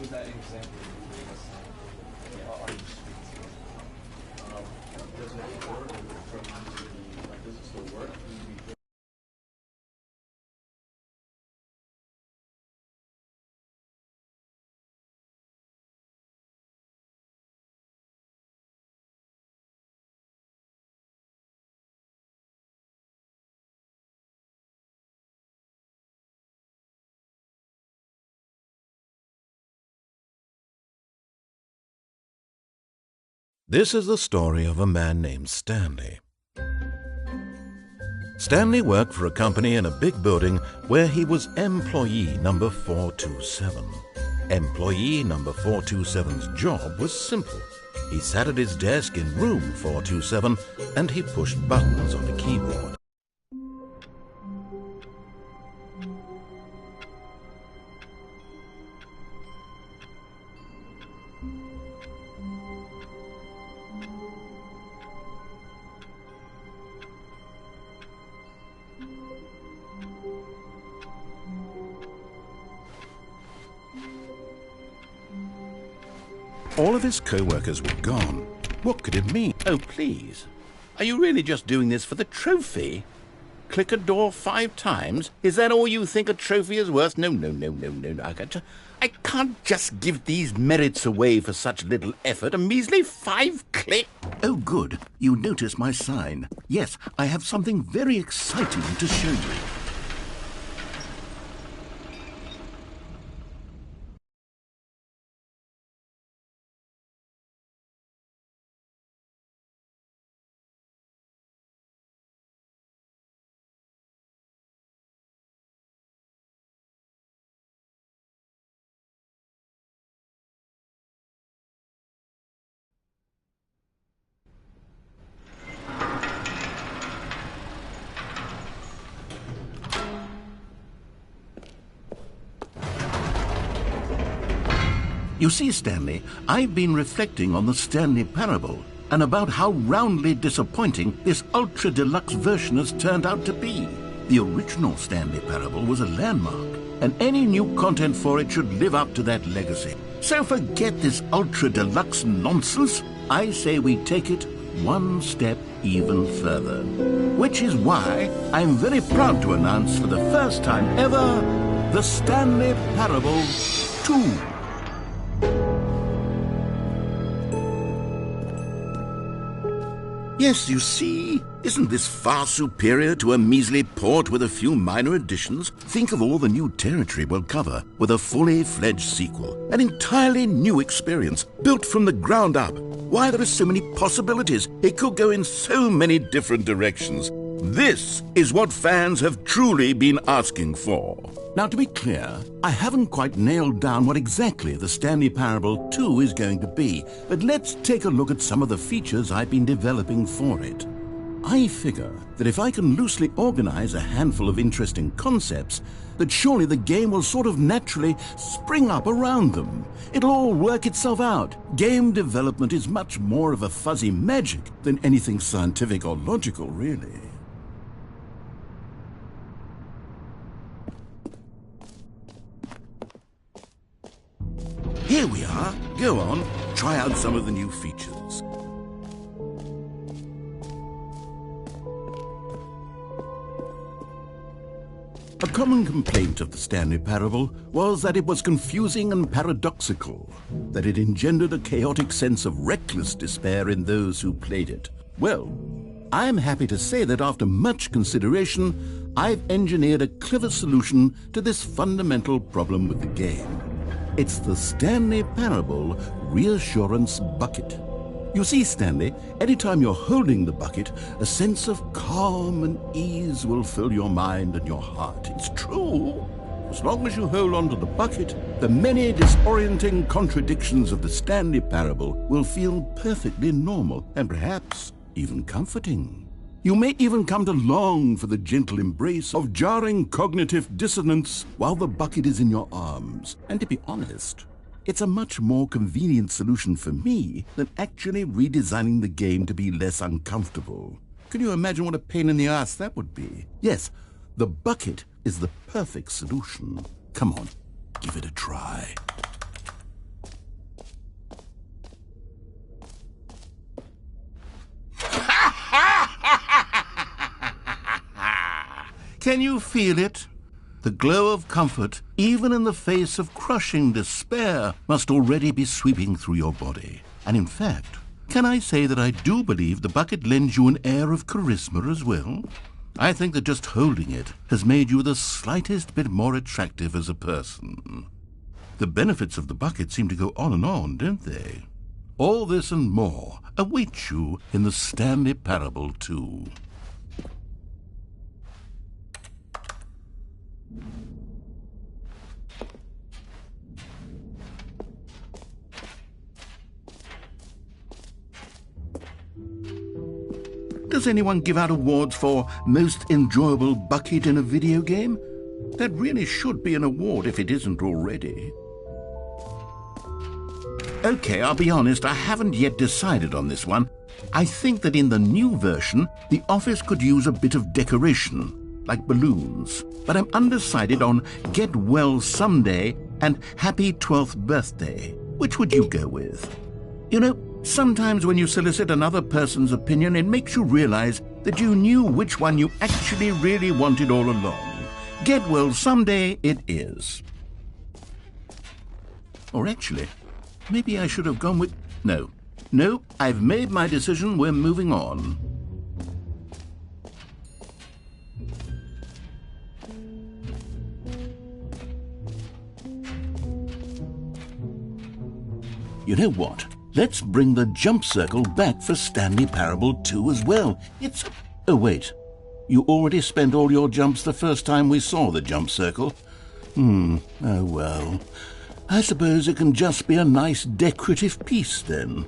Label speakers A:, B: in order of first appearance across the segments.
A: with that example you gave us, are you speaking to? Does it work does it still work?
B: This is the story of a man named Stanley. Stanley worked for a company in a big building where he was employee number 427. Employee number 427's job was simple. He sat at his desk in room 427 and he pushed buttons on a keyboard. All of his co-workers were gone. What could it mean?
C: Oh, please. Are you really just doing this for the trophy? Click a door 5 times? Is that all you think a trophy is worth? No. I can't just give these merits away for such little effort. A measly 5 clicks.
D: Oh, good. You notice my sign. Yes, I have something very exciting to show you. You see, Stanley, I've been reflecting on the Stanley Parable and about how roundly disappointing this ultra-deluxe version has turned out to be. The original Stanley Parable was a landmark, and any new content for it should live up to that legacy. So forget this ultra-deluxe nonsense. I say we take it one step even further. Which is why I'm very proud to announce for the first time ever, the Stanley Parable 2. Yes, you see, isn't this far superior to a measly port with a few minor additions? Think of all the new territory we'll cover with a fully fledged sequel. An entirely new experience, built from the ground up. Why, there are so many possibilities. It could go in so many different directions. This is what fans have truly been asking for. Now, to be clear, I haven't quite nailed down what exactly the Stanley Parable 2 is going to be, but let's take a look at some of the features I've been developing for it. I figure that if I can loosely organize a handful of interesting concepts, that surely the game will sort of naturally spring up around them. It'll all work itself out. Game development is much more of a fuzzy magic than anything scientific or logical, really. Here we are. Go on, try out some of the new features. A common complaint of the Stanley Parable was that it was confusing and paradoxical, that it engendered a chaotic sense of reckless despair in those who played it. Well, I'm happy to say that after much consideration, I've engineered a clever solution to this fundamental problem with the game. It's the Stanley Parable Reassurance Bucket. You see, Stanley, anytime you're holding the bucket, a sense of calm and ease will fill your mind and your heart. It's true. As long as you hold on to the bucket, the many disorienting contradictions of the Stanley Parable will feel perfectly normal and perhaps even comforting. You may even come to long for the gentle embrace of jarring cognitive dissonance while the bucket is in your arms. And to be honest, it's a much more convenient solution for me than actually redesigning the game to be less uncomfortable. Can you imagine what a pain in the ass that would be? Yes, the bucket is the perfect solution. Come on, give it a try. Can you feel it? The glow of comfort, even in the face of crushing despair, must already be sweeping through your body. And in fact, can I say that I do believe the bucket lends you an air of charisma as well? I think that just holding it has made you the slightest bit more attractive as a person. The benefits of the bucket seem to go on, don't they? All this and more await you in the Stanley Parable 2. Does anyone give out awards for most enjoyable bucket in a video game? That really should be an award if it isn't already. Okay, I'll be honest, I haven't yet decided on this one. I think that in the new version, the office could use a bit of decoration, like balloons. But I'm undecided on Get Well Someday and Happy 12th Birthday. Which would you go with? You know, sometimes when you solicit another person's opinion, it makes you realize that you knew which one you actually really wanted all along. Get Well Someday it is. Or actually, maybe I should have gone with... No, I've made my decision. We're moving on. You know what? Let's bring the jump circle back for Stanley Parable 2 as well. It's... Oh, wait. You already spent all your jumps the first time we saw the jump circle. Oh, well. I suppose it can just be a nice decorative piece, then.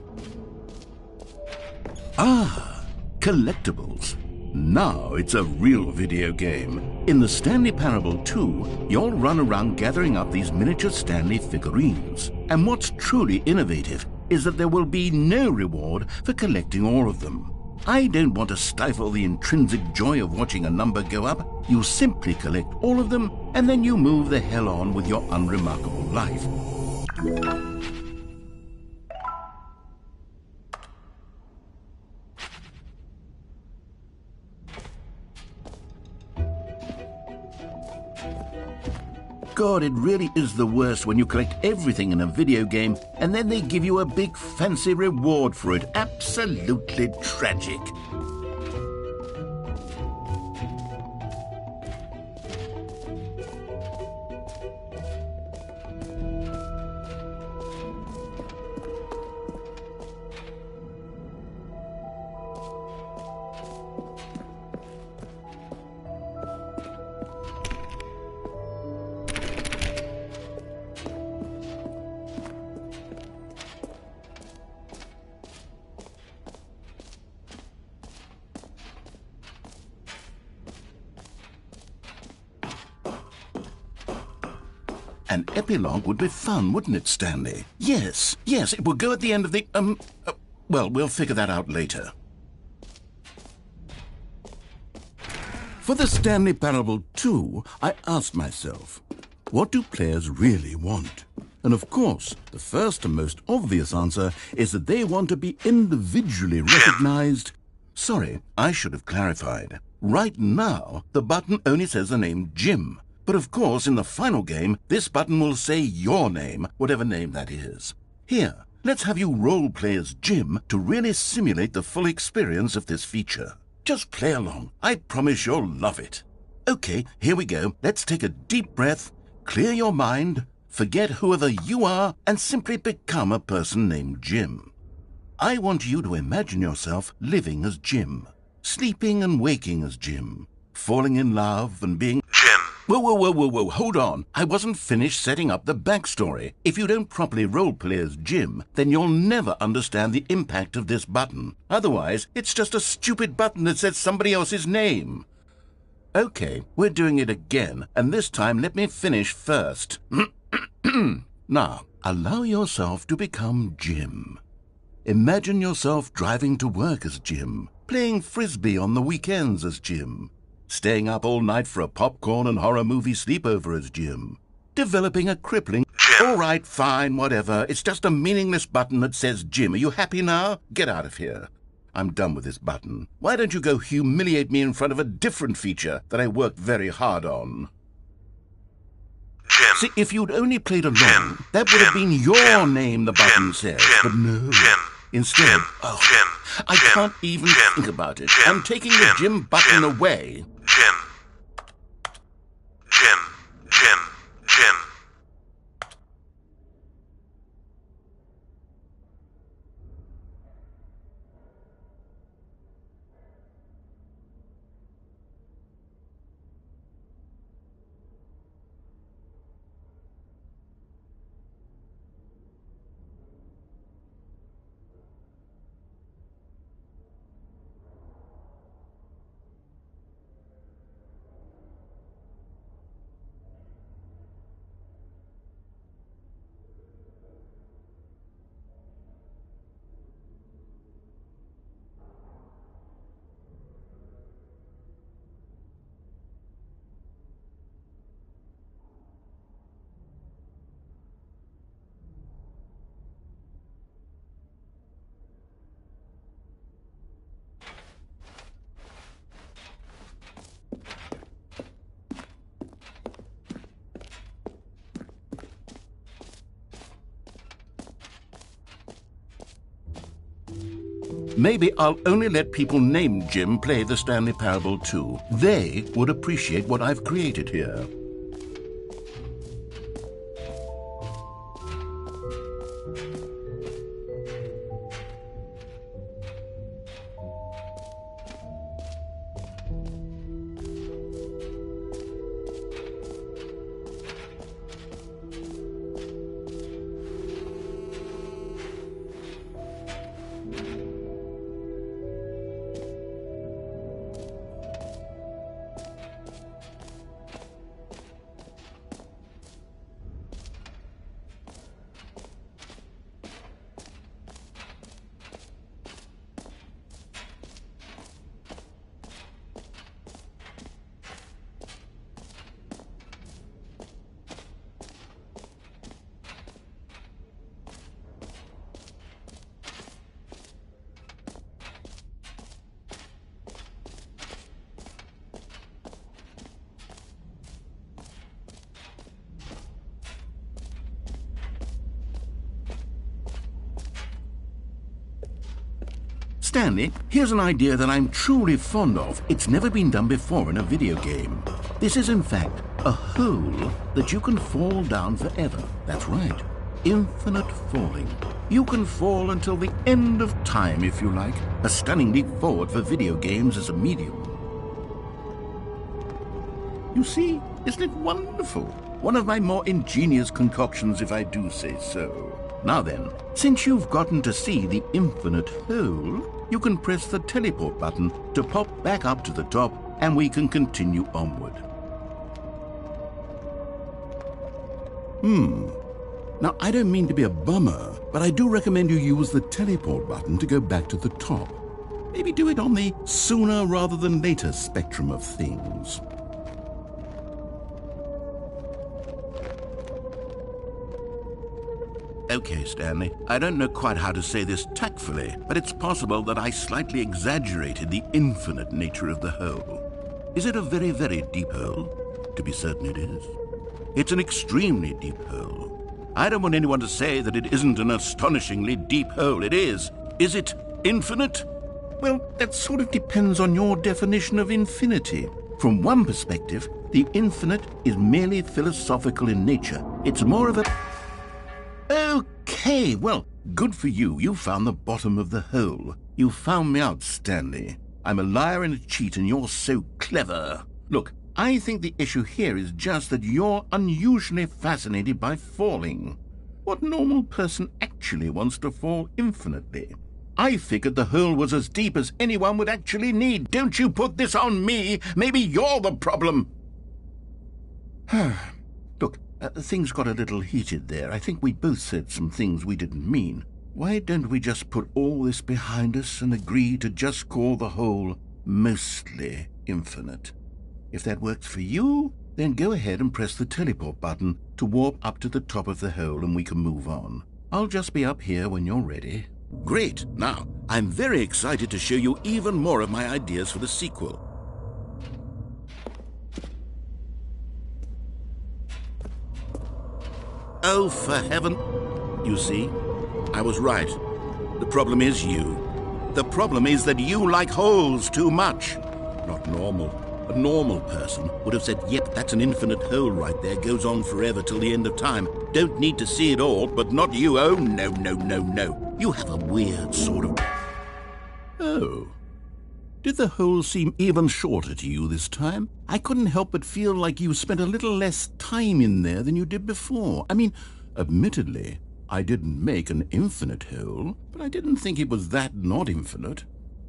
D: Ah, collectibles. Now it's a real video game. In the Stanley Parable 2, you'll run around gathering up these miniature Stanley figurines. And what's truly innovative is that there will be no reward for collecting all of them. I don't want to stifle the intrinsic joy of watching a number go up. You simply collect all of them, and then you move the hell on with your unremarkable life. God, it really is the worst when you collect everything in a video game and then they give you a big fancy reward for it. Absolutely tragic. An epilogue would be fun, wouldn't it, Stanley? Yes, it would go at the end of the, well, we'll figure that out later. For the Stanley Parable 2, I asked myself, what do players really want? And of course, the first and most obvious answer is that they want to be individually recognized. Sorry, I should have clarified. Right now, the button only says the name Jim. But of course, in the final game, this button will say your name, whatever name that is. Here, let's have you role-play as Jim to really simulate the full experience of this feature. Just play along. I promise you'll love it. Okay, here we go. Let's take a deep breath, clear your mind, forget whoever you are, and simply become a person named Jim. I want you to imagine yourself living as Jim, sleeping and waking as Jim, falling in love and being Jim. Whoa, hold on. I wasn't finished setting up the backstory. If you don't properly roleplay as Jim, then you'll never understand the impact of this button. Otherwise, it's just a stupid button that says somebody else's name. Okay, we're doing it again, and this time let me finish first. Now, allow yourself to become Jim. Imagine yourself driving to work as Jim, playing frisbee on the weekends as Jim, staying up all night for a popcorn and horror movie sleepover as Jim, developing a crippling... Jim. All right, fine, whatever. It's just a meaningless button that says Jim. Are you happy now? Get out of here. I'm done with this button. Why don't you go humiliate me in front of a different feature that I worked very hard on?
E: Jim.
D: See, if you'd only played along,
E: Jim.
D: that would have
E: Jim.
D: been your
E: Jim.
D: name, the button
E: Jim.
D: says.
E: Jim.
D: But no.
E: Jim.
D: Instead,
E: Jim.
D: oh,
E: Jim.
D: I
E: Jim.
D: can't even
E: Jim.
D: think about it.
E: Jim.
D: I'm taking the
E: Jim.
D: Jim button
E: Jim.
D: away.
E: Jim. Jim. Jim. Jim.
D: Maybe I'll only let people named Jim play the Stanley Parable too. They would appreciate what I've created here. Stanley, here's an idea that I'm truly fond of. It's never been done before in a video game. This is, in fact, a hole that you can fall down forever. That's right. Infinite falling. You can fall until the end of time, if you like. A stunning leap forward for video games as a medium. You see, isn't it wonderful? One of my more ingenious concoctions, if I do say so. Now then, since you've gotten to see the infinite hole, you can press the teleport button to pop back up to the top, and we can continue onward. Now, I don't mean to be a bummer, but I do recommend you use the teleport button to go back to the top. Maybe do it on the sooner rather than later spectrum of things. Okay, Stanley, I don't know quite how to say this tactfully, but it's possible that I slightly exaggerated the infinite nature of the hole. Is it a very, very deep hole? To be certain it is. It's an extremely deep hole. I don't want anyone to say that it isn't an astonishingly deep hole. It is. Is it infinite? Well, that sort of depends on your definition of infinity. From one perspective, the infinite is merely philosophical in nature. It's more of a... Okay, well, good for you. You found the bottom of the hole. You found me out, Stanley. I'm a liar and a cheat, and you're so clever. Look, I think the issue here is just that you're unusually fascinated by falling. What normal person actually wants to fall infinitely? I figured the hole was as deep as anyone would actually need. Don't you put this on me. Maybe you're the problem. Look, things got a little heated there. I think we both said some things we didn't mean. Why don't we just put all this behind us and agree to just call the hole mostly infinite? If that works for you, then go ahead and press the teleport button to warp up to the top of the hole and we can move on. I'll just be up here when you're ready. Great. Now, I'm very excited to show you even more of my ideas for the sequel. Oh, for heaven... You see, I was right. The problem is you. The problem is that you like holes too much. Not normal. A normal person would have said, yep, that's an infinite hole right there, goes on forever till the end of time. Don't need to see it all, but not you. Oh, no, no, no, no. You have a weird sort of... Oh. Did the hole seem even shorter to you this time? I couldn't help but feel like you spent a little less time in there than you did before. I mean, admittedly, I didn't make an infinite hole, but I didn't think it was that not infinite.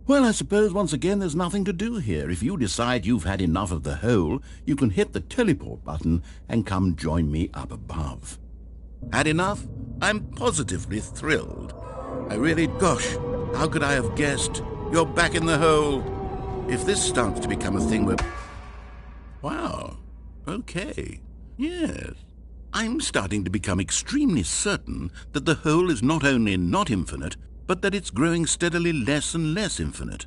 D: Well, I suppose once again there's nothing to do here. If you decide you've had enough of the hole, you can hit the teleport button and come join me up above. Had enough? I'm positively thrilled. I really... Gosh, how could I have guessed? You're back in the hole. If this starts to become a thing where... Wow. Okay. Yes. I'm starting to become extremely certain that the hole is not only not infinite, but that it's growing steadily less and less infinite.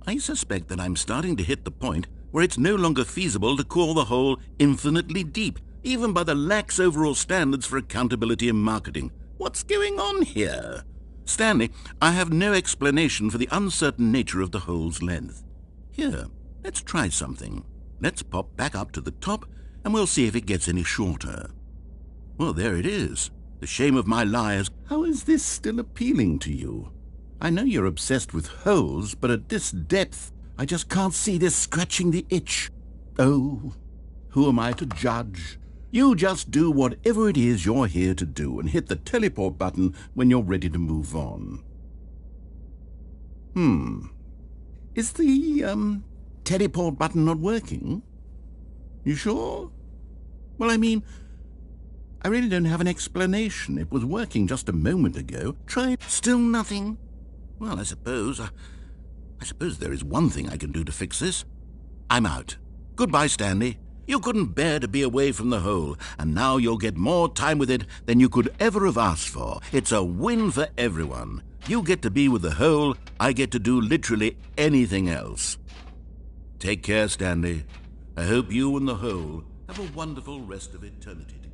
D: I suspect that I'm starting to hit the point where it's no longer feasible to call the hole infinitely deep, even by the lax overall standards for accountability and marketing. What's going on here? Stanley, I have no explanation for the uncertain nature of the hole's length. Here, let's try something. Let's pop back up to the top, and we'll see if it gets any shorter. Well, there it is. The shame of my lies. How is this still appealing to you? I know you're obsessed with holes, but at this depth, I just can't see this scratching the itch. Oh, who am I to judge? You just do whatever it is you're here to do and hit the teleport button when you're ready to move on. Is the, teleport button not working? You sure? Well, I mean... I really don't have an explanation. It was working just a moment ago. Try it. Still nothing? Well, I suppose there is one thing I can do to fix this. I'm out. Goodbye, Stanley. You couldn't bear to be away from the hole, and now you'll get more time with it than you could ever have asked for. It's a win for everyone. You get to be with the hole, I get to do literally anything else. Take care, Stanley. I hope you and the hole have a wonderful rest of eternity together.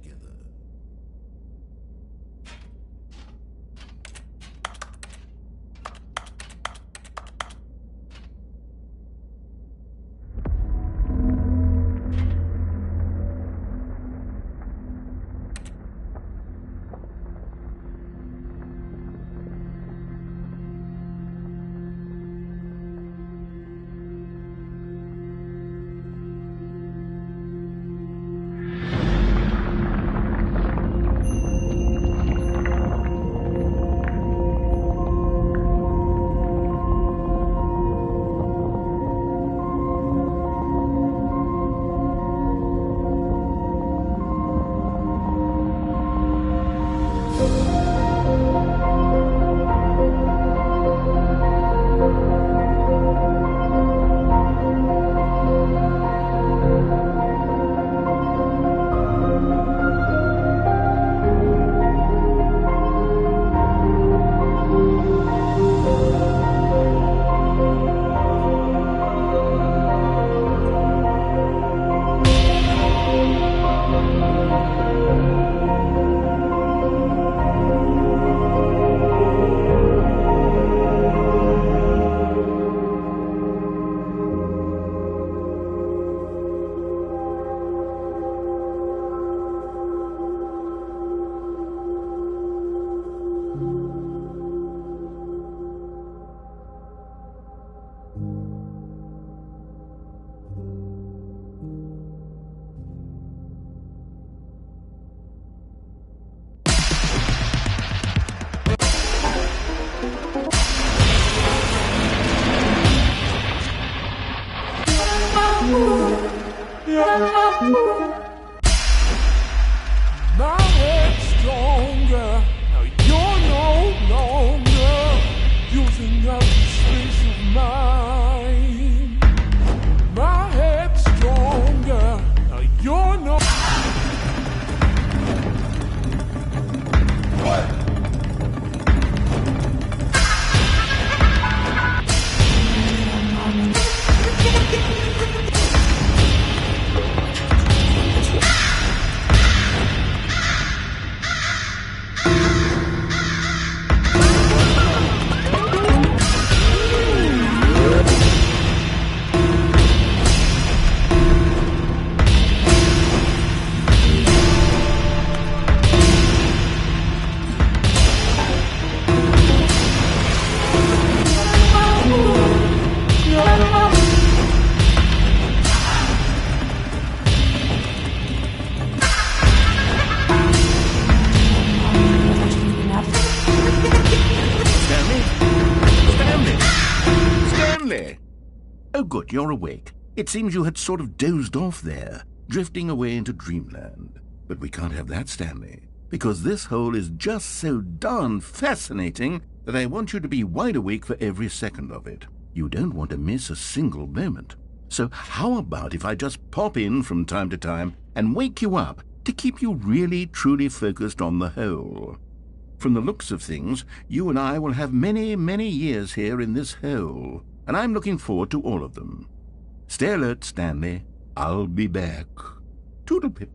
F: My head's stronger. Now you're no longer using up the space of mine. My head's stronger. Now you're no. What?
D: good, you're awake. It seems you had sort of dozed off there, drifting away into dreamland. But we can't have that, Stanley, because this hole is just so darn fascinating that I want you to be wide awake for every second of it. You don't want to miss a single moment. So how about if I just pop in from time to time and wake you up to keep you really, truly focused on the hole? From the looks of things, you and I will have many, many years here in this hole, and I'm looking forward to all of them. Stay alert, Stanley. I'll be back. Toodle-pip.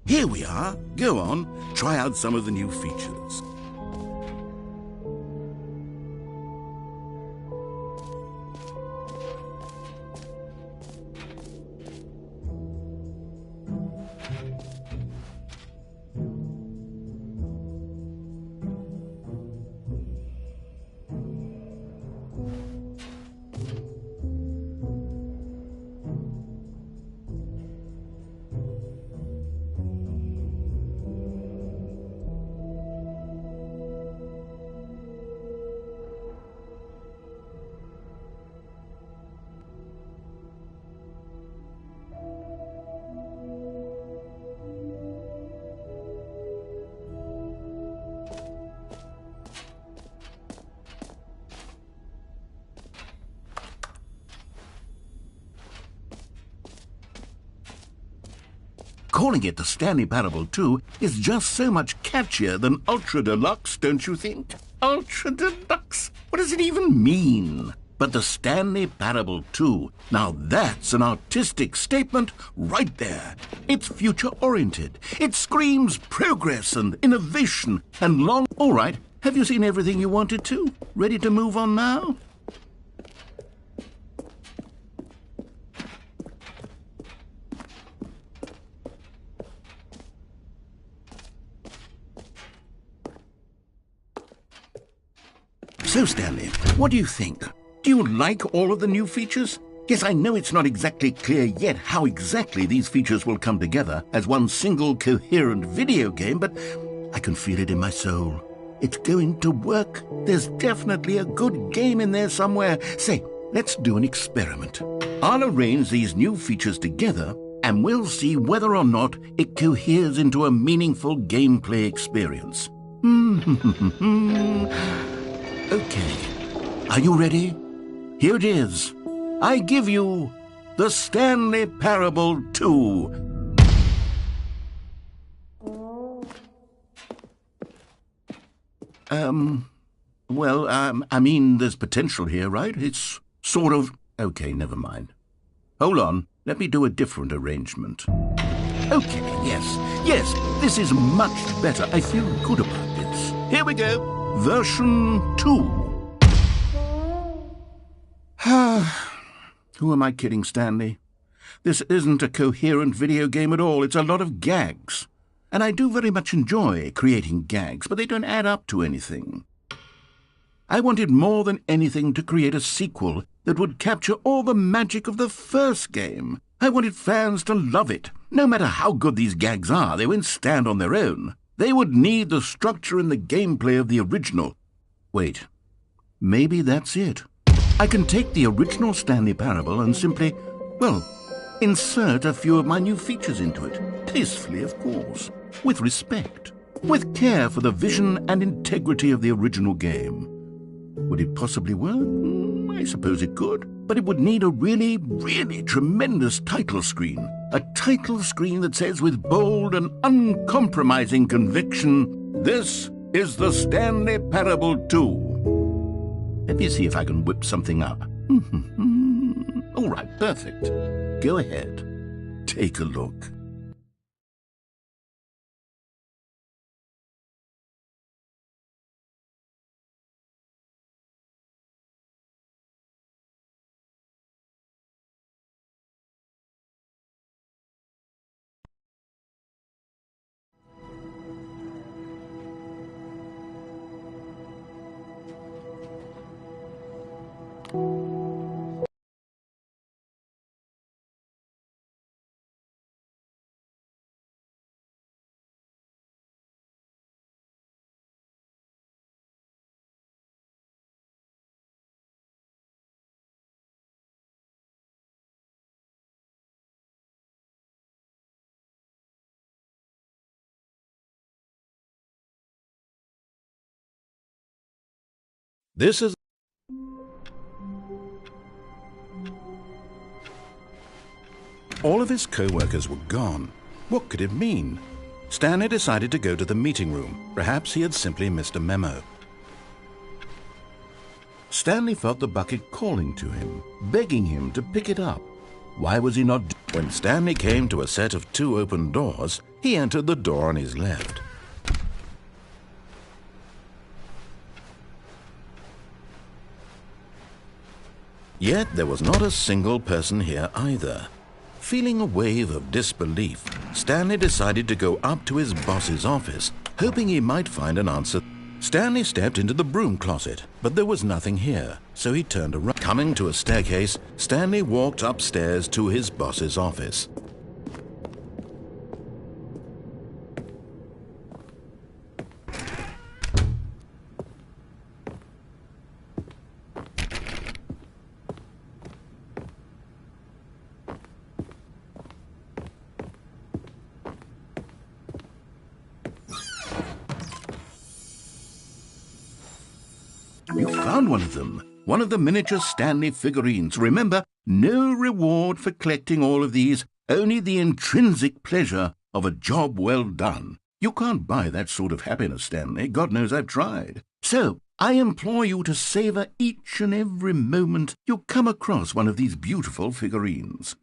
D: Here we are. Go on, try out some of the new features. Calling it the Stanley Parable 2 is just so much catchier than Ultra Deluxe, don't you think? Ultra Deluxe? What does it even mean? But the Stanley Parable 2, now that's an artistic statement right there. It's future-oriented. It screams progress and innovation and long... All right, have you seen everything you wanted to? Ready to move on now? So, Stanley, what do you think? Do you like all of the new features? Yes, I know it's not exactly clear yet how exactly these features will come together as one single coherent video game, but I can feel it in my soul. It's going to work. There's definitely a good game in there somewhere. Say, let's do an experiment. I'll arrange these new features together, and we'll see whether or not it coheres into a meaningful gameplay experience. Okay, are you ready? Here it is. I give you the Stanley Parable 2. I mean, there's potential here, right? It's sort of... Okay, never mind. Hold on, let me do a different arrangement. Okay, yes, this is much better. I feel good about this. Here we go. Version 2. Who am I kidding, Stanley? This isn't a coherent video game at all. It's a lot of gags. And I do very much enjoy creating gags, but they don't add up to anything. I wanted more than anything to create a sequel that would capture all the magic of the first game. I wanted fans to love it. No matter how good these gags are, they won't stand on their own. They would need the structure and the gameplay of the original. Wait, maybe that's it. I can take the original Stanley Parable and simply, well, insert a few of my new features into it. Tastefully, of course. With respect. With care for the vision and integrity of the original game. Would it possibly work? I suppose it could. But it would need a really, really tremendous title screen. A title screen that says with bold and uncompromising conviction, "This is the Stanley Parable 2." Let me see if I can whip something up. All right, perfect. Go ahead. Take a look.
B: This is... All of his co-workers were gone. What could it mean? Stanley decided to go to the meeting room. Perhaps he had simply missed a memo.
D: Stanley felt the bucket calling to him, begging him to pick it up. Why was he not...
B: When Stanley came to a set of 2 open doors, he entered the door on his left. Yet there was not a single person here either. Feeling a wave of disbelief, Stanley decided to go up to his boss's office, hoping he might find an answer. Stanley stepped into the broom closet, but there was nothing here, so he turned around. Coming to a staircase, Stanley walked upstairs to his boss's office.
D: You found one of them. One of the miniature Stanley figurines. Remember, no reward for collecting all of these, only the intrinsic pleasure of a job well done. You can't buy that sort of happiness, Stanley. God knows I've tried. So, I implore you to savor each and every moment you come across one of these beautiful figurines.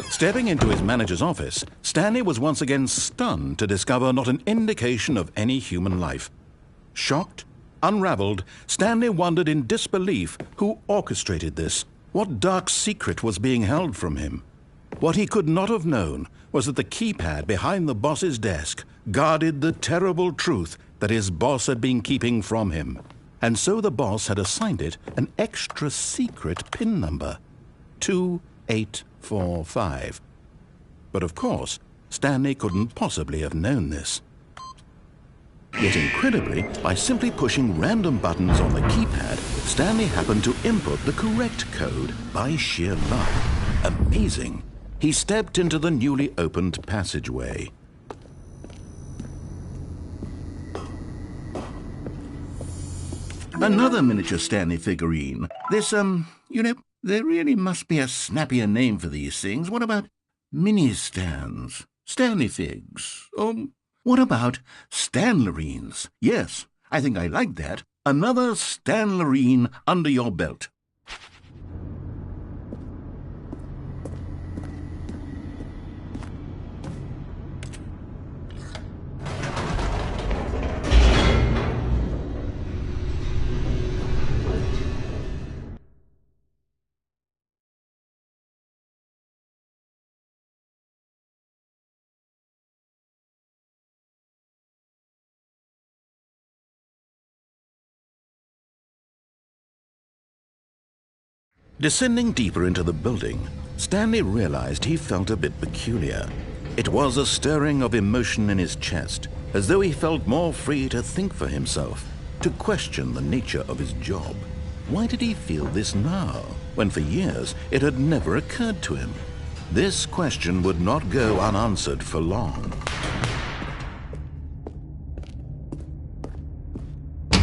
B: Stepping into his manager's office, Stanley was once again stunned to discover not an indication of any human life. Shocked, unraveled, Stanley wondered in disbelief who orchestrated this. What dark secret was being held from him? What he could not have known was that the keypad behind the boss's desk guarded the terrible truth that his boss had been keeping from him. And so the boss had assigned it an extra secret PIN number, 2845. But of course, Stanley couldn't possibly have known this. Yet incredibly, by simply pushing random buttons on the keypad, Stanley happened to input the correct code by sheer luck. Amazing! He stepped into the newly opened passageway.
D: Another miniature Stanley figurine. This, there really must be a snappier name for these things. What about mini-stands? Stanley figs? What about Stanlerines? Yes, I think I like that. Another Stanlerine under your belt.
B: Descending deeper into the building, Stanley realized he felt a bit peculiar. It was a stirring of emotion in his chest, as though he felt more free to think for himself, to question the nature of his job. Why did he feel this now, when for years it had never occurred to him? This question would not go unanswered for long.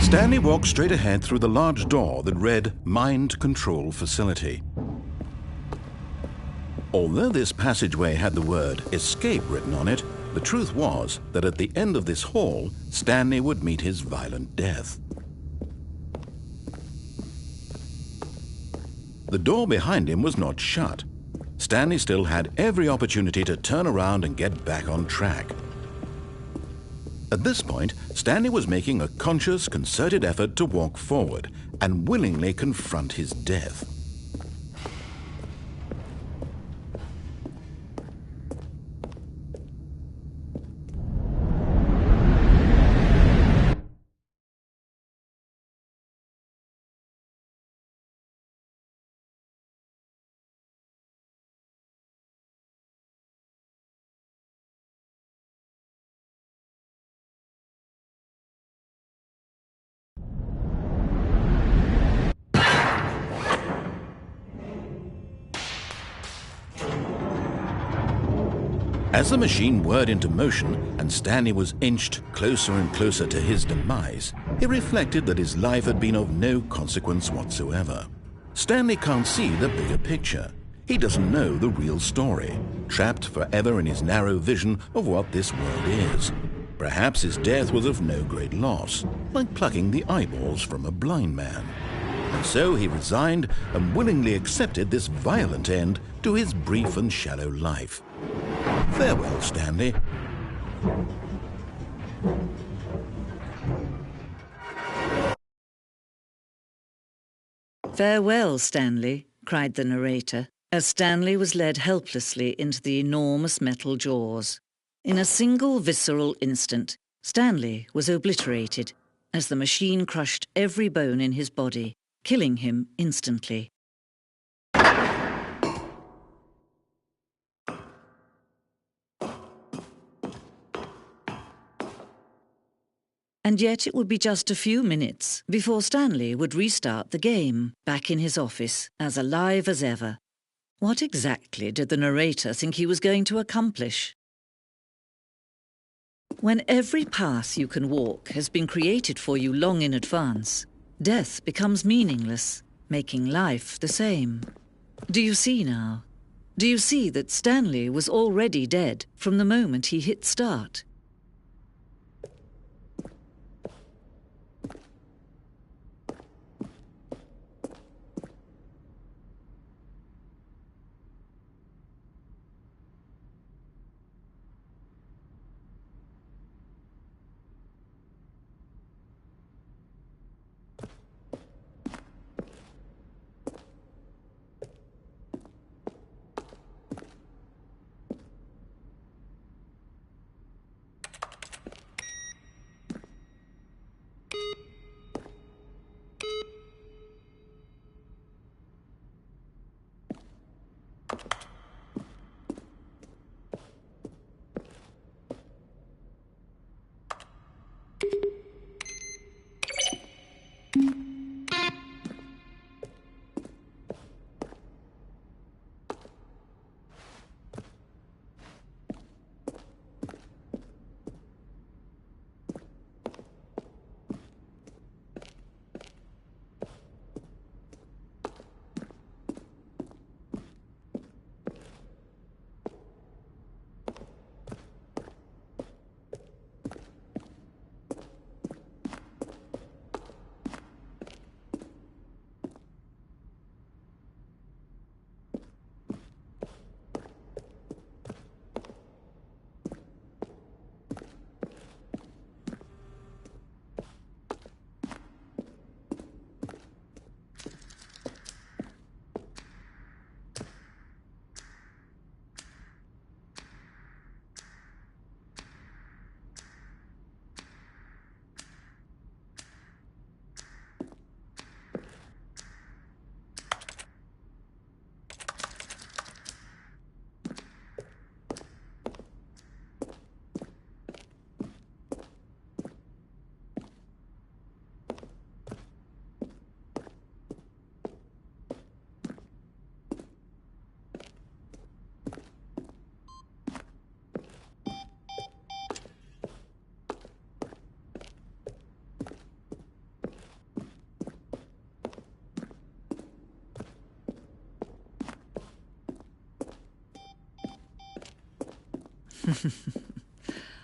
B: Stanley walked straight ahead through the large door that read Mind Control Facility. Although this passageway had the word escape written on it, the truth was that at the end of this hall, Stanley would meet his violent death. The door behind him was not shut. Stanley still had every opportunity to turn around and get back on track. At this point, Stanley was making a conscious, concerted effort to walk forward and willingly confront his death. As the machine whirred into motion and Stanley was inched closer and closer to his demise, he reflected that his life had been of no consequence whatsoever. Stanley can't see the bigger picture. He doesn't know the real story, trapped forever in his narrow vision of what this world is. Perhaps his death was of no great loss, like plucking the eyeballs from a blind man. And so he resigned and willingly accepted this violent end to his brief and shallow life. Farewell, Stanley.
G: Farewell, Stanley, cried the narrator, as Stanley was led helplessly into the enormous metal jaws. In a single visceral instant, Stanley was obliterated as the machine crushed every bone in his body, killing him instantly. And yet it would be just a few minutes before Stanley would restart the game, back in his office, as alive as ever. What exactly did the narrator think he was going to accomplish? When every path you can walk has been created for you long in advance, death becomes meaningless, making life the same. Do you see now? Do you see that Stanley was already dead from the moment he hit start?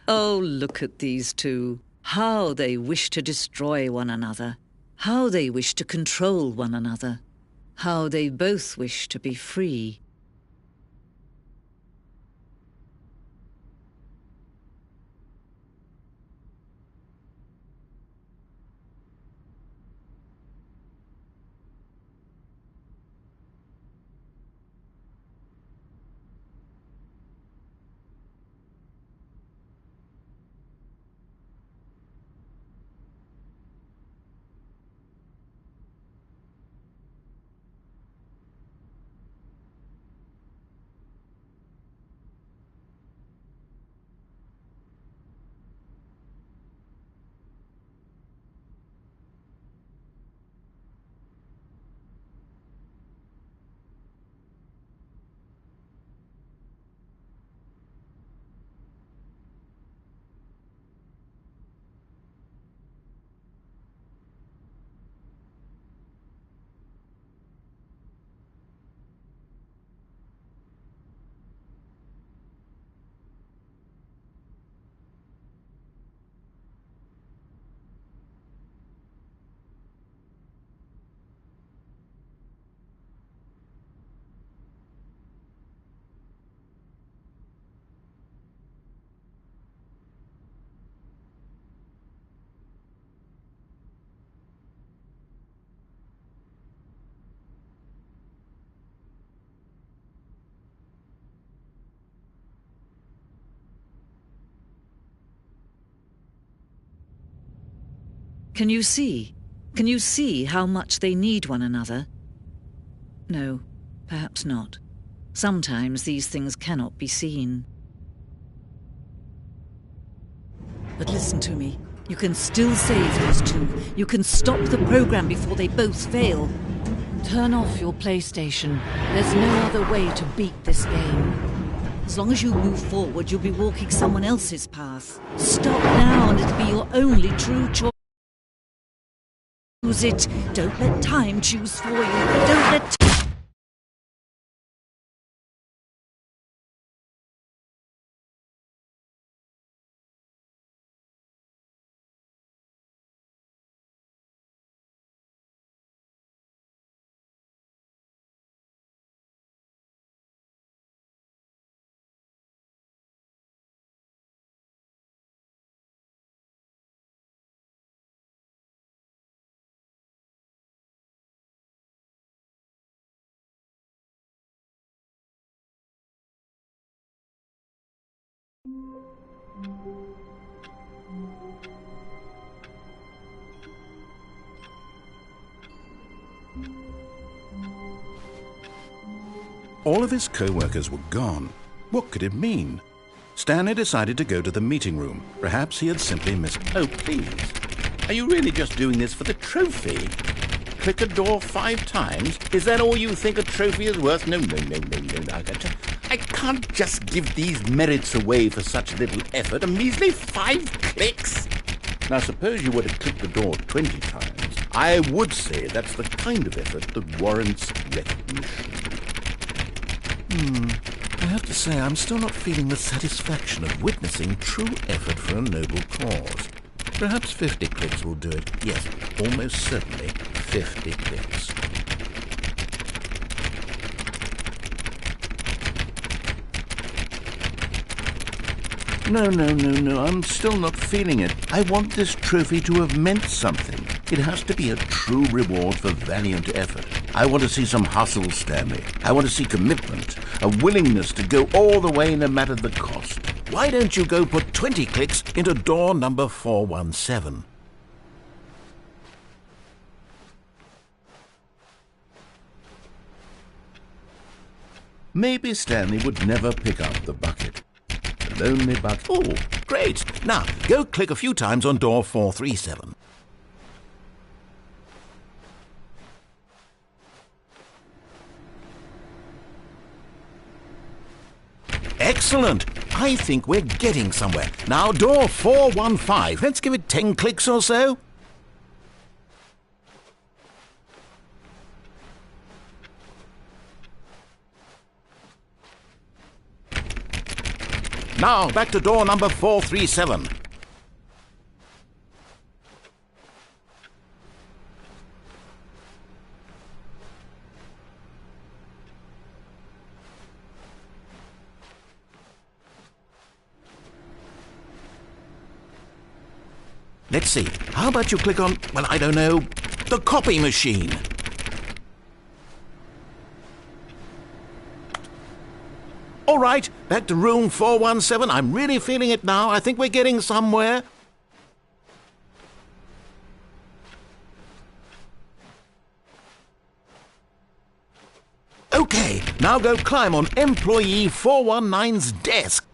G: Oh, look at these two. How they wish to destroy one another. How they wish to control one another. How they both wish to be free. Can you see? Can you see how much they need one another? No, perhaps not. Sometimes these things cannot be seen. But listen to me. You can still save those two. You can stop the program before they both fail. Turn off your PlayStation. There's no other way to beat this game. As long as you move forward, you'll be walking someone else's path. Stop now and it'll be your only true choice. Choose it. Don't let time choose for you. Don't let
D: All of his co-workers were gone. What could it mean? Stanley decided to go to the meeting room. Perhaps he had simply missed...
C: Oh, please. Are you really just doing this for the trophy? Click a door 5 times? Is that all you think a trophy is worth? No. I can't just give these merits away for such little effort. A measly 5 clicks? Now, suppose you were to click the door 20 times. I would say that's the kind of effort that warrants recognition.
B: I have to say, I'm still not feeling the satisfaction of witnessing true effort for a noble cause. Perhaps 50 clicks will do it. Yes, almost certainly 50 clicks.
D: No, I'm still not feeling it. I want this trophy to have meant something. It has to be a true reward for valiant effort. I want to see some hustle, Stanley. I want to see commitment, a willingness to go all the way no matter the cost.
B: Why don't you go put 20 clicks into door number 417?
D: Maybe Stanley would never pick up the bucket. The lonely bucket.
B: Oh, great. Now, go click a few times on door 437. Excellent. I think we're getting somewhere. Now, door 415. Let's give it 10 clicks or so.
C: Now, back to door number 437. Let's see. How about you click on, well, I don't know, the copy machine? All right, back to room 417. I'm really feeling it now. I think we're getting somewhere. Okay, now go climb on employee 419's desk.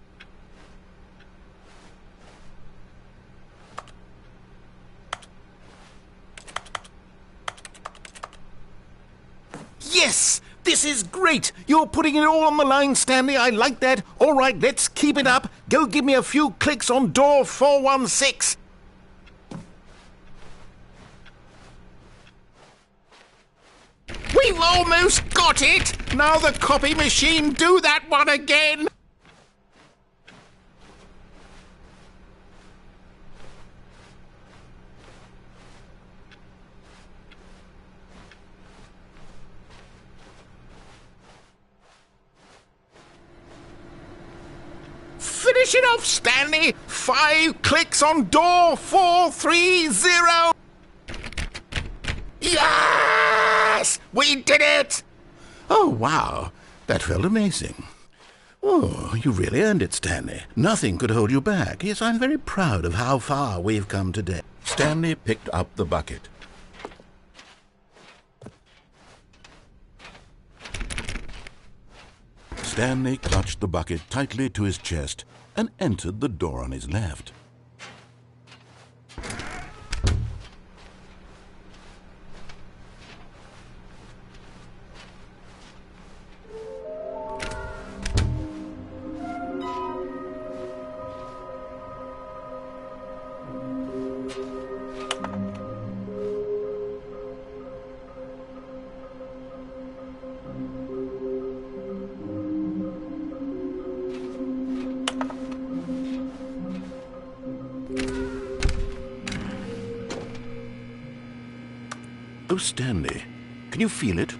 C: Yes! This is great! You're putting it all on the line, Stanley. I like that. All right, let's keep it up. Go give me a few clicks on door 416. We've almost got it! Now the copy machine, do that one again! Finish it off, Stanley! 5 clicks on door 430! Yes! We did it! Oh, wow. That felt amazing. Oh, you really earned it, Stanley. Nothing could hold you back. Yes, I'm very proud of how far we've come today.
B: Stanley picked up the bucket. Stanley clutched the bucket tightly to his chest and entered the door on his left.
D: Oh, Stanley, can you feel it?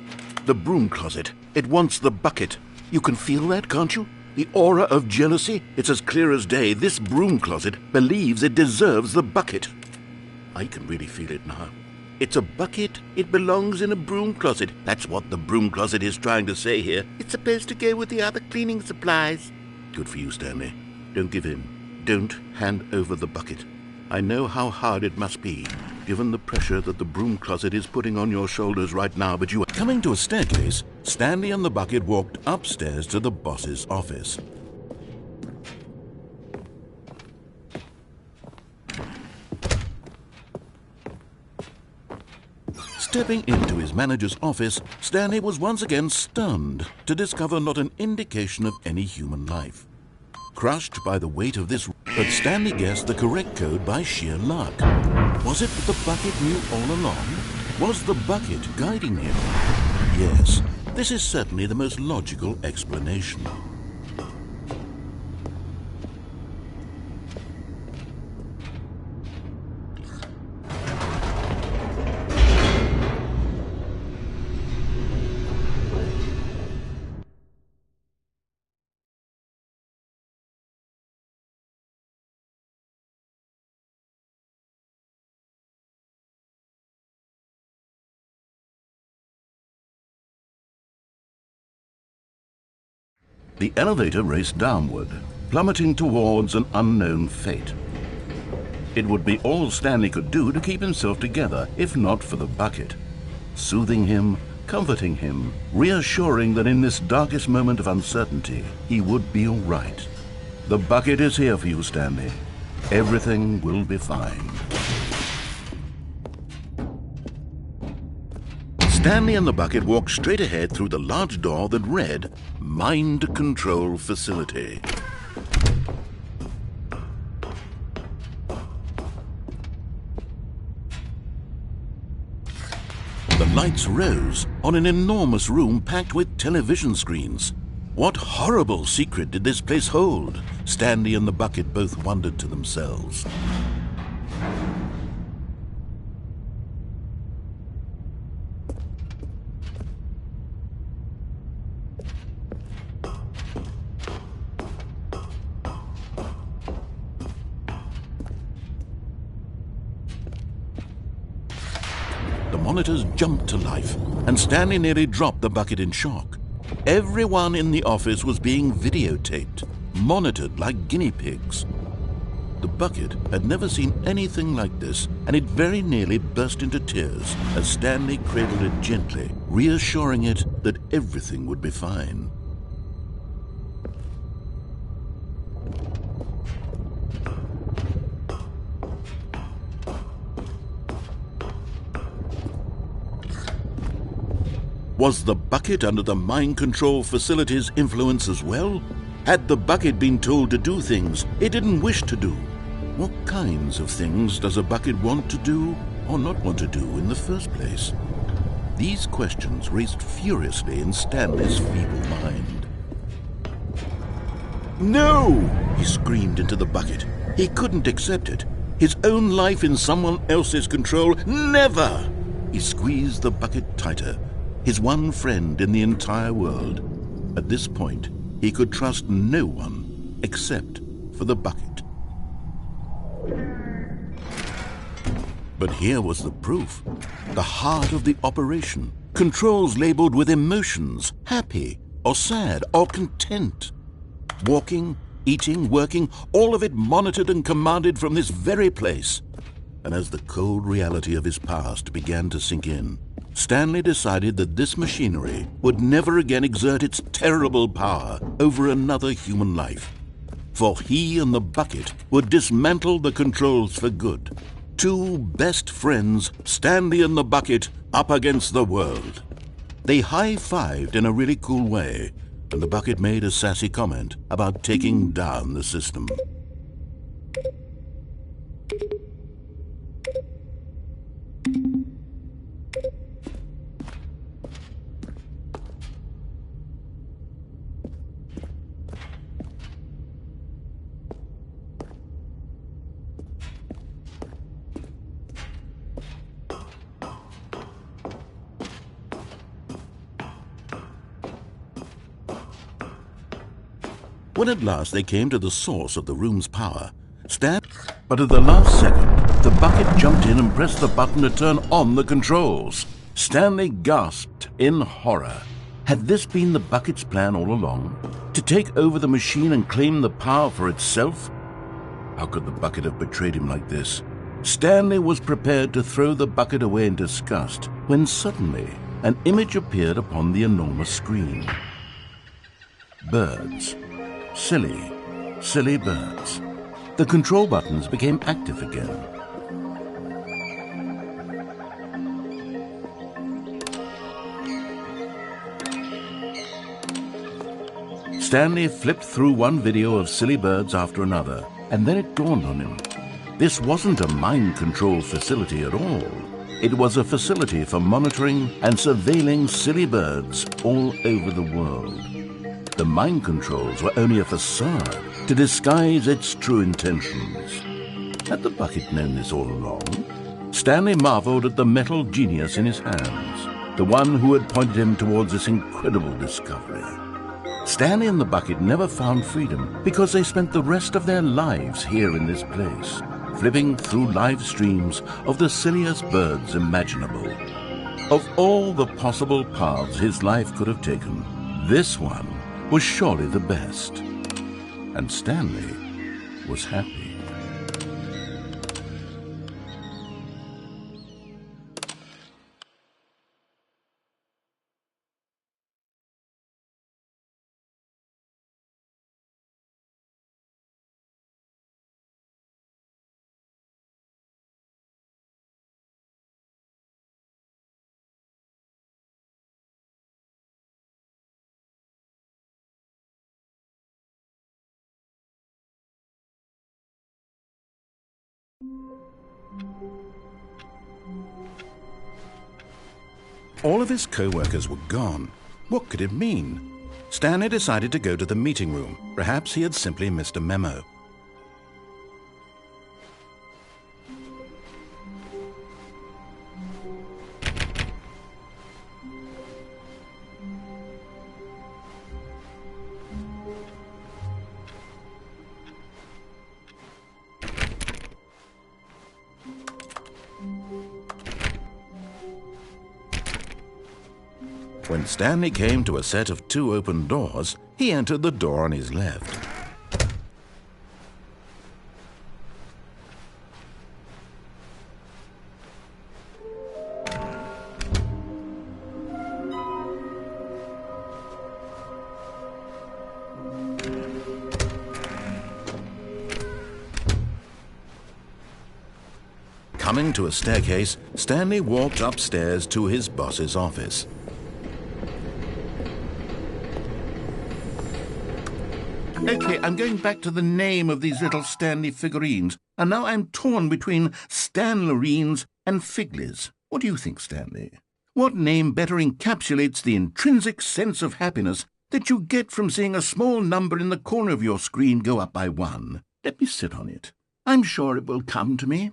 D: The broom closet. It wants the bucket. You can feel that, can't you? The aura of jealousy. It's as clear as day. This broom closet believes it deserves the bucket. I can really feel it now. It's a bucket. It belongs in a broom closet. That's what the broom closet is trying to say here. It's supposed to go with the other cleaning supplies. Good for you, Stanley. Don't give in. Don't hand over the bucket. I know how hard it must be, given the pressure that the broom closet is putting on your shoulders right now, but you are...
B: Coming to a staircase, Stanley and the bucket walked upstairs to the boss's office. Stepping into his manager's office, Stanley was once again stunned to discover not an indication of any human life. Crushed by the weight of this, but Stanley guessed the correct code by sheer luck. Was it that the bucket knew all along? Was the bucket guiding him? Yes, this is certainly the most logical explanation.
D: The elevator raced downward, plummeting towards an unknown fate. It would be all Stanley could do to keep himself together, if not for the bucket. Soothing him, comforting him, reassuring that in this darkest moment of uncertainty, he would be all right. The bucket is here for you, Stanley. Everything will be fine.
B: Stanley and the bucket walked straight ahead through the large door that read, Mind Control Facility. The lights rose on an enormous room packed with television screens.
D: What horrible secret did this place hold? Stanley and the bucket both wondered to themselves. The monitors jumped to life, and Stanley nearly dropped the bucket in shock. Everyone in the office was being videotaped, monitored like guinea pigs. The bucket had never seen anything like this, and it very nearly burst into tears as Stanley cradled it gently, reassuring it that everything would be fine. Was the bucket under the mind control facility's influence as well? Had the bucket been told to do things it didn't wish to do? What kinds of things does a bucket want to do or not want to do in the first place? These questions raced furiously in Stanley's feeble mind. No! He screamed into the bucket. He couldn't accept it. His own life in someone else's control, never! He squeezed the bucket tighter. His one friend in the entire world. At this point, he could trust no one except for the bucket. But here was the proof. The heart of the operation. Controls labeled with emotions, happy or sad or content. Walking, eating, working, all of it monitored and commanded from this very place. And as the cold reality of his past began to sink in, Stanley decided that this machinery would never again exert its terrible power over another human life. For he and the bucket would dismantle the controls for good. Two best friends, Stanley and the bucket, up against the world. They high-fived in a really cool way, and the bucket made a sassy comment about taking down the system. When at last they came to the source of the room's power, but at the last second, the bucket jumped in and pressed the button to turn on the controls. Stanley gasped in horror. Had this been the bucket's plan all along? To take over the machine and claim the power for itself? How could the bucket have betrayed him like this? Stanley was prepared to throw the bucket away in disgust when suddenly an image appeared upon the enormous screen. Birds. Silly, silly birds. The control buttons became active again. Stanley flipped through one video of silly birds after another, and then it dawned on him. This wasn't a mind control facility at all. It was a facility for monitoring and surveilling silly birds all over the world. The mind controls were only a facade to disguise its true intentions. Had the bucket known this all along? Stanley marveled at the metal genius in his hands, the one who had pointed him towards this incredible discovery. Stanley and the bucket never found freedom because they spent the rest of their lives here in this place, flipping through live streams of the silliest birds imaginable. Of all the possible paths his life could have taken, this one was surely the best. And Stanley was happy. All of his co-workers were gone. What could it mean?
B: Stanley decided to go to the meeting room. Perhaps he had simply missed a memo. When Stanley came to a set of 2 open doors, he entered the door on his left. Coming to a staircase, Stanley walked upstairs to his boss's office.
D: Okay, I'm going back to the name of these little Stanley figurines, and now I'm torn between Stanlerines and Figlies. What do you think, Stanley? What name better encapsulates the intrinsic sense of happiness that you get from seeing a small number in the corner of your screen go up by 1? Let me sit on it. I'm sure it will come to me.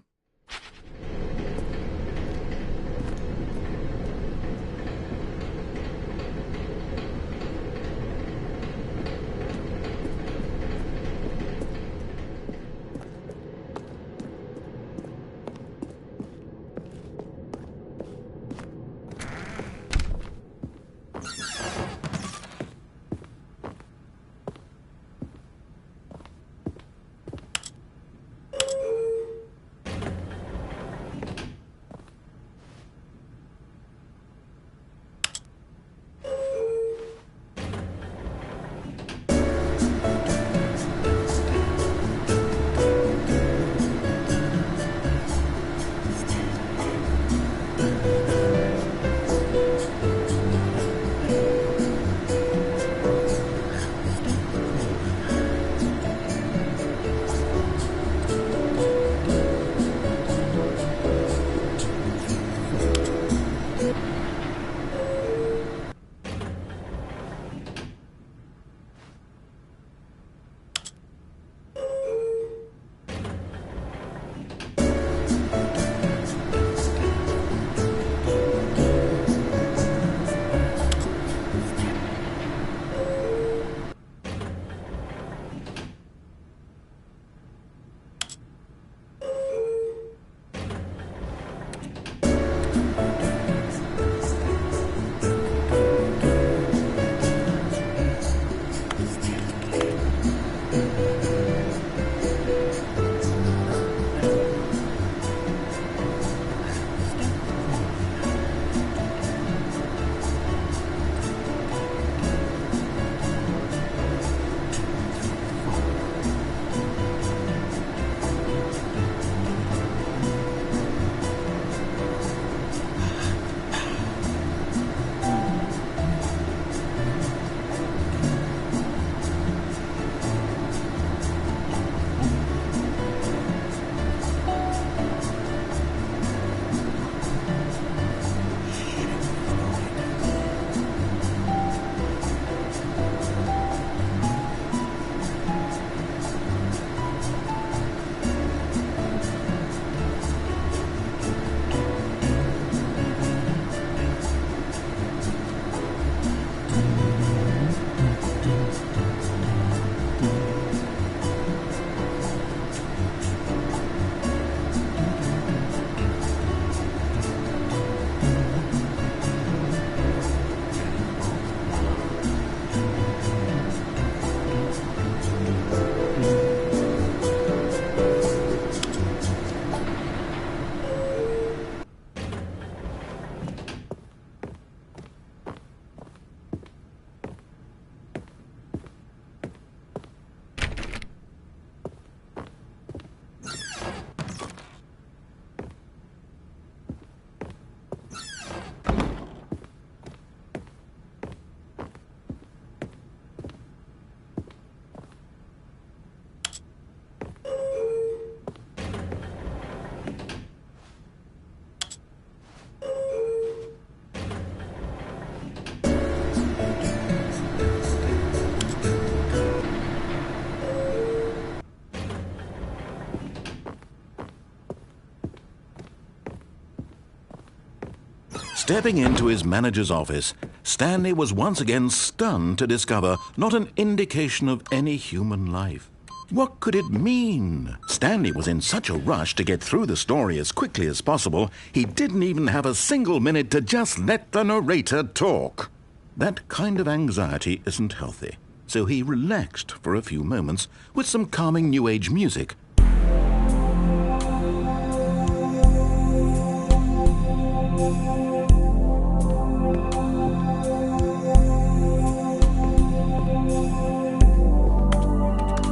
B: Stepping into his manager's office, Stanley was once again stunned to discover not an indication of any human life. What could it mean? Stanley was in such a rush to get through the story as quickly as possible, he didn't even have a single minute to just let the narrator talk. That kind of anxiety isn't healthy, so he relaxed for a few moments with some calming New Age music.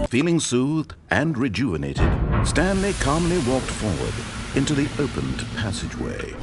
B: Feeling soothed and rejuvenated, Stanley calmly walked forward into the opened passageway.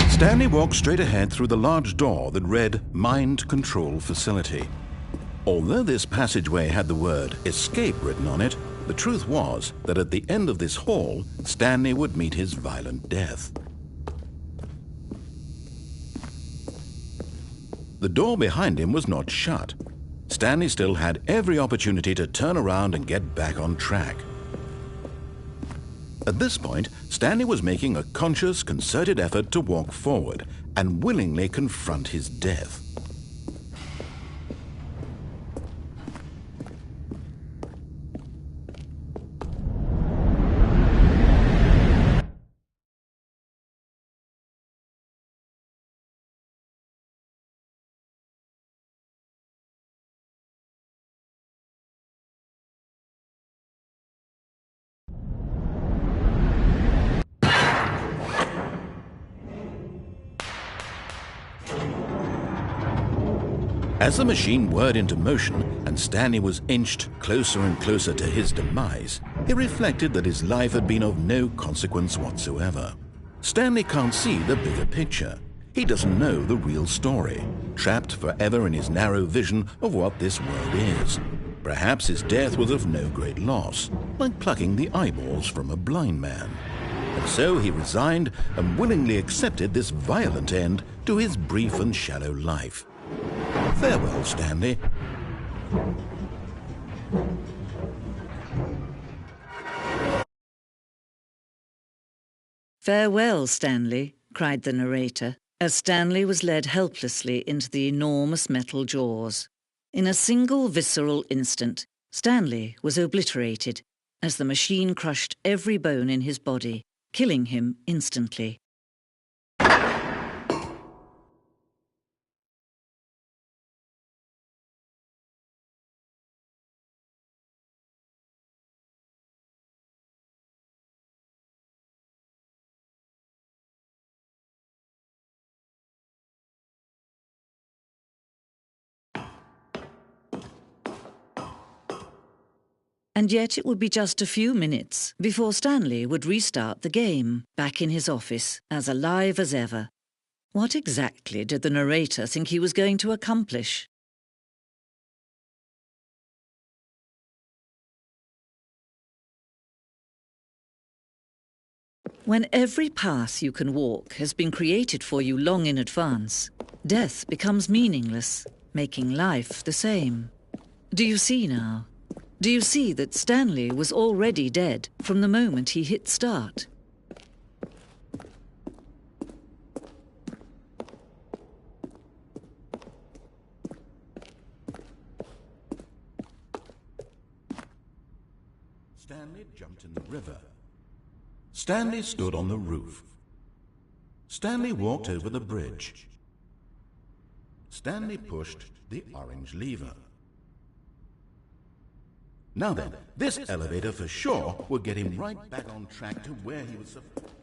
B: Stanley walked straight ahead through the large door that read Mind Control Facility. Although this passageway had the word Escape written on it, the truth was that at the end of this hall, Stanley would meet his violent death. The door behind him was not shut. Stanley still had every opportunity to turn around and get back on track. At this point, Stanley was making a conscious, concerted effort to walk forward and willingly confront his death. As the machine whirred into motion and Stanley was inched closer and closer to his demise, he reflected that his life had been of no consequence whatsoever. Stanley can't see the bigger picture. He doesn't know the real story, trapped forever in his narrow vision of what this world is. Perhaps his death was of no great loss, like plucking the eyeballs from a blind man. And so he resigned and willingly accepted this violent end to his brief and shallow life. Farewell, Stanley.
G: Farewell, Stanley, cried the narrator, as Stanley was led helplessly into the enormous metal jaws. In a single visceral instant, Stanley was obliterated as the machine crushed every bone in his body, killing him instantly. And yet it would be just a few minutes before Stanley would restart the game, back in his office, as alive as ever. What exactly did the narrator think he was going to accomplish? When every path you can walk has been created for you long in advance, death becomes meaningless, making life the same. Do you see now? Do you see that Stanley was already dead from the moment he hit start?
B: Stanley jumped in the river. Stanley stood on the roof. Stanley walked over the bridge. Stanley pushed the orange lever. Now then, this elevator for sure would get him right back on track to where he was supposed.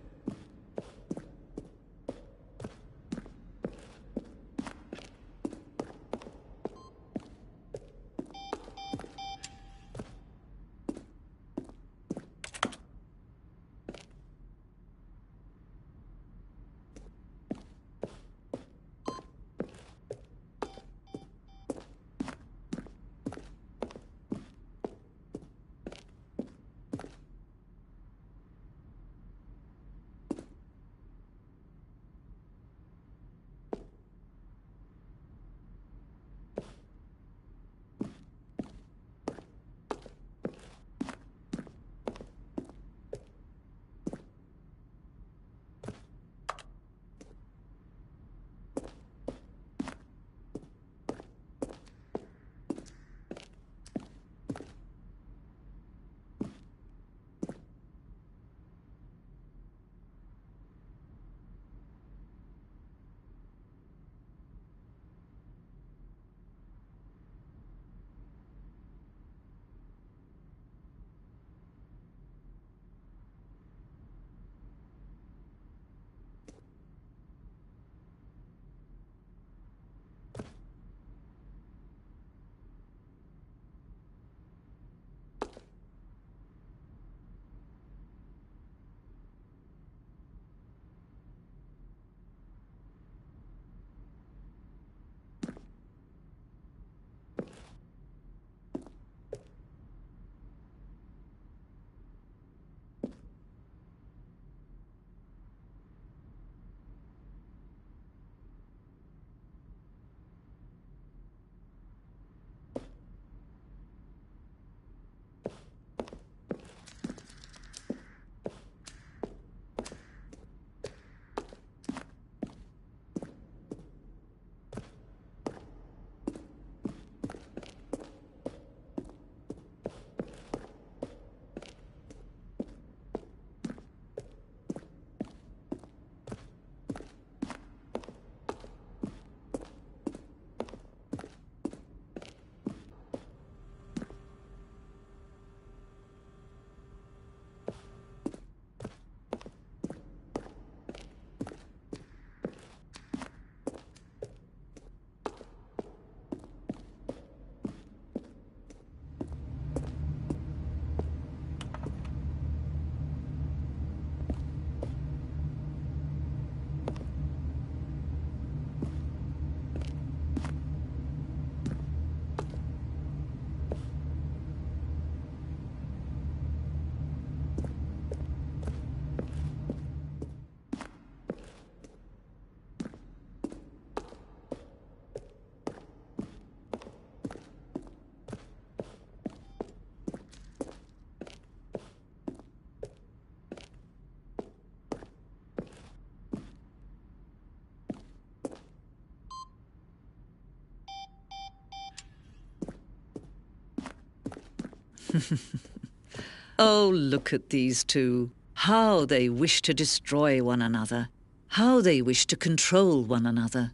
G: Oh, look at these two. How they wish to destroy one another. How they wish to control one another.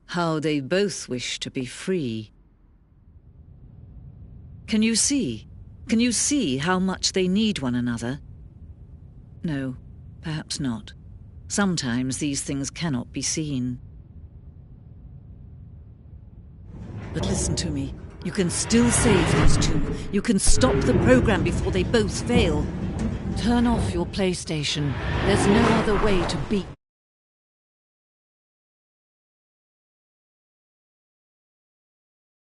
G: How they both wish to be free. Can you see? Can you see how much they need one another? No, perhaps not. Sometimes these things cannot be seen. But listen to me. You can still save these two. You can stop the program before they both fail. Turn off your PlayStation. There's no other way to beat